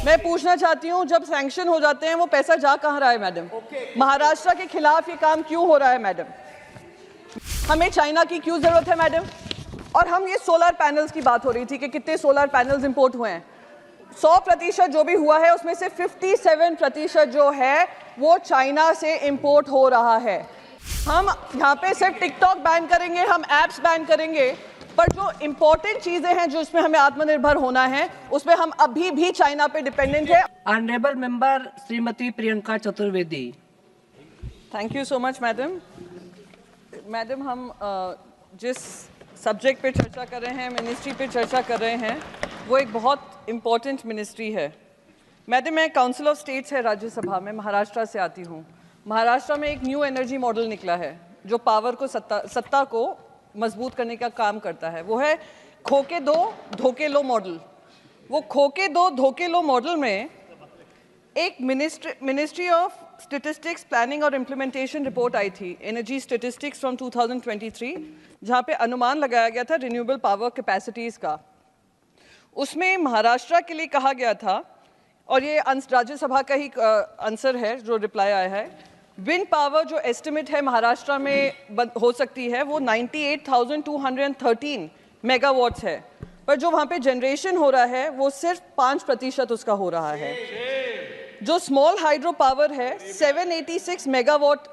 मैं पूछना चाहती हूँ, जब सैंक्शन हो जाते हैं वो पैसा जा कहाँ रहा है मैडम? महाराष्ट्र के खिलाफ ये काम क्यों हो रहा है मैडम? हमें चाइना की क्यों जरूरत है मैडम? और हम ये सोलर पैनल्स की बात हो रही थी कि कितने सोलर पैनल्स इंपोर्ट हुए हैं। 100% जो भी हुआ है उसमें से 57% जो है वो चाइना से इंपोर्ट हो रहा है। हम यहाँ पे सिर्फ टिकटॉक बैन करेंगे, हम एप्स बैन करेंगे, पर जो इंपॉर्टेंट चीजें हैं जो इसमें हमें आत्मनिर्भर होना है उसमें हम अभी भी चाइना पे डिपेंडेंट है। Honourable member Shrimati Priyanka Chaturvedi. Thank you so much madam. Madam, हम जिस सब्जेक्ट पे चर्चा कर रहे हैं, मिनिस्ट्री पे चर्चा कर रहे हैं, वो एक बहुत इम्पॉर्टेंट मिनिस्ट्री है। मैडम, मैं काउंसिल ऑफ स्टेट्स है राज्यसभा में, महाराष्ट्र से आती हूँ। महाराष्ट्र में एक न्यू एनर्जी मॉडल निकला है जो पावर को सत्ता को मजबूत करने का काम करता है। वो है खोके दो धोके लो मॉडल। वो खोके दो धोके लो मॉडल में एक मिनिस्ट्री ऑफ स्टैटिस्टिक्स प्लानिंग और इम्प्लीमेंटेशन रिपोर्ट आई थी, एनर्जी स्टैटिस्टिक्स फ्रॉम 2023, जहाँ पे अनुमान लगाया गया था रिन्यूएबल पावर कैपेसिटीज़ का। उसमें महाराष्ट्र के लिए कहा गया था, और ये राज्यसभा का ही आंसर है जो रिप्लाई आया है, विंड पावर जो एस्टिमेट है महाराष्ट्र में हो सकती है वो 98,213 मेगावाट्स है, पर जो वहाँ पे जनरेशन हो रहा है वो सिर्फ 5% उसका हो रहा है। जो स्मॉल हाइड्रो पावर है 786 मेगावाट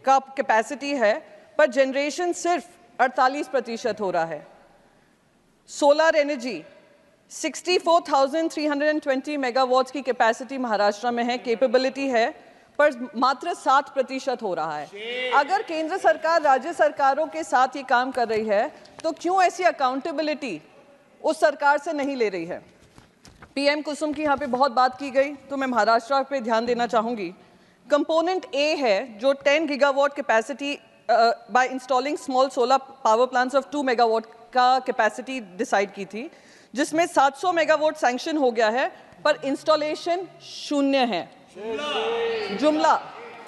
का कैपेसिटी है, पर जनरेशन सिर्फ 48% हो रहा है। सोलर एनर्जी 64,320 मेगावाट्स की कैपेसिटी महाराष्ट्र में है, कैपेबिलिटी है, पर मात्र 7% हो रहा है। अगर केंद्र सरकार राज्य सरकारों के साथ ये काम कर रही है तो क्यों ऐसी अकाउंटेबिलिटी उस सरकार से नहीं ले रही है? पीएम कुसुम की यहाँ पे बहुत बात की गई, तो मैं महाराष्ट्र पे ध्यान देना चाहूँगी। कंपोनेंट ए है जो 10 gigawatt capacity by installing small solar power plants of 2 megawatt का कैपेसिटी डिसाइड की थी, जिसमें 700 मेगावाट सैंक्शन हो गया है, पर इंस्टॉलेशन शून्य है। जुमला,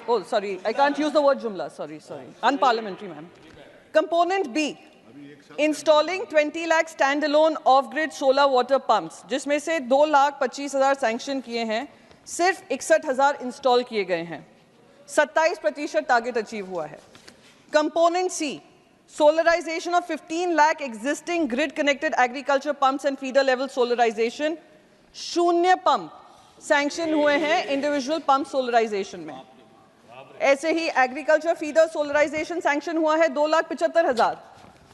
oh sorry, I can't use the word jumla, sorry, unparliamentary ma'am. Component B, installing 20 lakh standalone off-grid solar water pumps, जिसमें से 2,25,000 सैंक्शन किए हैं, सिर्फ 61,000 इंस्टॉल किए गए हैं, 27% टारगेट अचीव हुआ है। Component C, solarization of 15 lakh existing grid connected agriculture pumps and feeder level solarization, 0 pump sanction हुए हैं इंडिविजुअल पंप सोलराइजेशन में। ऐसे ही एग्रीकल्चर फीडर सोलराइजेशन सैंक्शन हुआ है 2,75,000,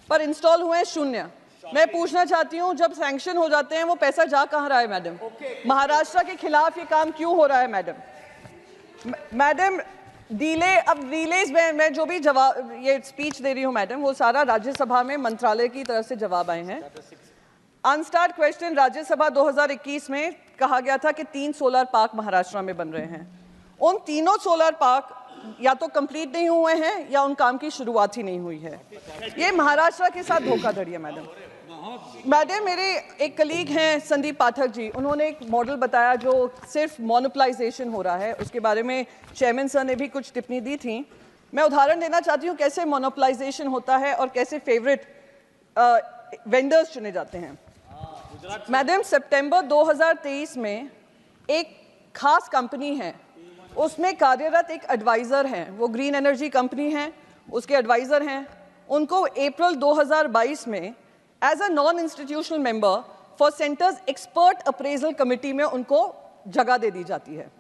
पर इंस्टॉल हुए हैं 0। मैं पूछना चाहती हूँ, जब सैंक्शन हो जाते हैं वो पैसा जा कहाँ रहा है मैडम? महाराष्ट्र के खिलाफ ये काम क्यों हो रहा है मैडम? मैडम, रिलेज में मैं जो भी जवाब ये स्पीच दे रही हूँ मैडम, वो सारा राज्यसभा में मंत्रालय की तरफ से जवाब आए हैं। अनस्टार्ट क्वेश्चन राज्यसभा 2021 में कहा गया था कि 3 सोलर पार्क महाराष्ट्र में बन रहे हैं। उन तीनों सोलर पार्क या तो कंप्लीट नहीं हुए हैं या उन काम की शुरुआत ही नहीं हुई है। ये महाराष्ट्र के साथ धोखाधड़ी है मैडम। मेरे एक कलीग हैं संदीप पाठक जी, उन्होंने एक मॉडल बताया जो सिर्फ मोनोपलाइजेशन हो रहा है, उसके बारे में चेयरमैन सर ने भी कुछ टिप्पणी दी थी। मैं उदाहरण देना चाहती हूँ कैसे मोनोपलाइजेशन होता है और कैसे फेवरेट वेंडर्स चुने जाते हैं। मैडम, सितंबर 2023 में एक खास कंपनी है, उसमें कार्यरत एक एडवाइज़र हैं, वो ग्रीन एनर्जी कंपनी है, उसके एडवाइज़र हैं। उनको अप्रैल 2022 में as a non institutional member for centres expert appraisal committee में उनको जगह दे दी जाती है।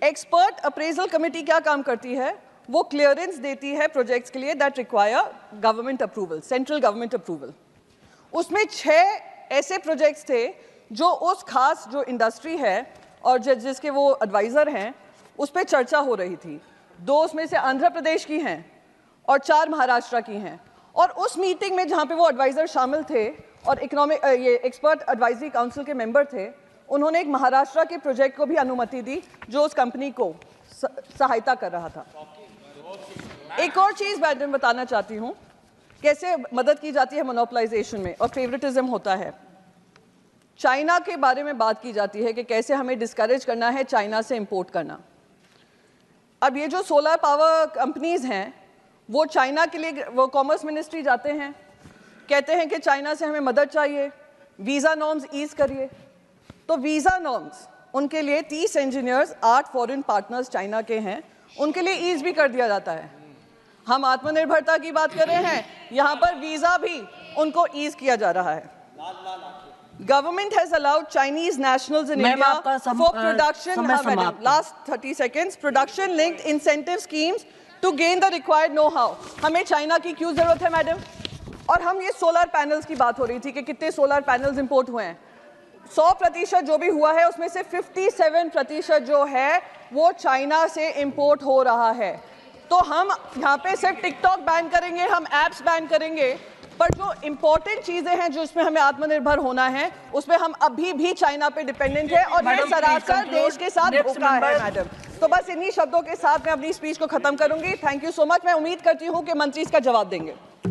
एक्सपर्ट अप्रेजल कमेटी क्या काम करती है? वो क्लियरेंस देती है प्रोजेक्ट्स के लिए that require government approval, central government approval. उसमें 6 ऐसे प्रोजेक्ट्स थे जो उस खास जो इंडस्ट्री है और जिसके वो एडवाइज़र हैं उस पर चर्चा हो रही थी। 2 उसमें से आंध्र प्रदेश की हैं और 4 महाराष्ट्र की हैं। और उस मीटिंग में जहाँ पे वो एडवाइज़र शामिल थे और ये एक्सपर्ट एडवाइजरी काउंसिल के मेंबर थे, उन्होंने एक महाराष्ट्र के प्रोजेक्ट को भी अनुमति दी जो उस कंपनी को सहायता कर रहा था। एक और चीज़ मैं बताना चाहती हूँ, कैसे मदद की जाती है मोनोपलाइजेशन में और फेवरेटिज्म होता है। चाइना के बारे में बात की जाती है कि कैसे हमें डिस्करेज करना है चाइना से इंपोर्ट करना। अब ये जो सोलर पावर कंपनीज हैं वो चाइना के लिए वो कॉमर्स मिनिस्ट्री जाते हैं, कहते हैं कि चाइना से हमें मदद चाहिए, वीज़ा नॉर्म्स ईज करिए। तो वीज़ा नॉर्म्स उनके लिए 30 इंजीनियर्स 8 फॉरेन पार्टनर्स चाइना के हैं, उनके लिए ईज भी कर दिया जाता है। हम आत्मनिर्भरता की बात कर रहे हैं, यहाँ पर वीज़ा भी उनको ईज किया जा रहा है। Government has allowed Chinese nationals in Ma'am, India आपका for production, समय समाप्त। last 30 seconds, production linked incentive schemes to gain the required know-how। हमें चाइना की क्यों जरूरत है मैडम? और हम ये सोलर पैनल्स की बात हो रही थी कि कितने सोलर पैनल्स इंपोर्ट हुए हैं। 100% जो भी हुआ है उसमें से 57% जो है वो चाइना से इंपोर्ट हो रहा है। तो हम यहाँ पे सिर्फ टिकटॉक बैन करेंगे, हम एप्स बैन करेंगे, पर जो इंपॉर्टेंट चीजें हैं जो इसमें हमें आत्मनिर्भर होना है उसमें हम अभी भी चाइना पे डिपेंडेंट है और ये सरासर देश के साथ धोखा है मैडम। तो बस इन्हीं शब्दों के साथ मैं अपनी स्पीच को खत्म करूंगी। Thank you so much. मैं उम्मीद करती हूँ कि मंत्री इसका जवाब देंगे।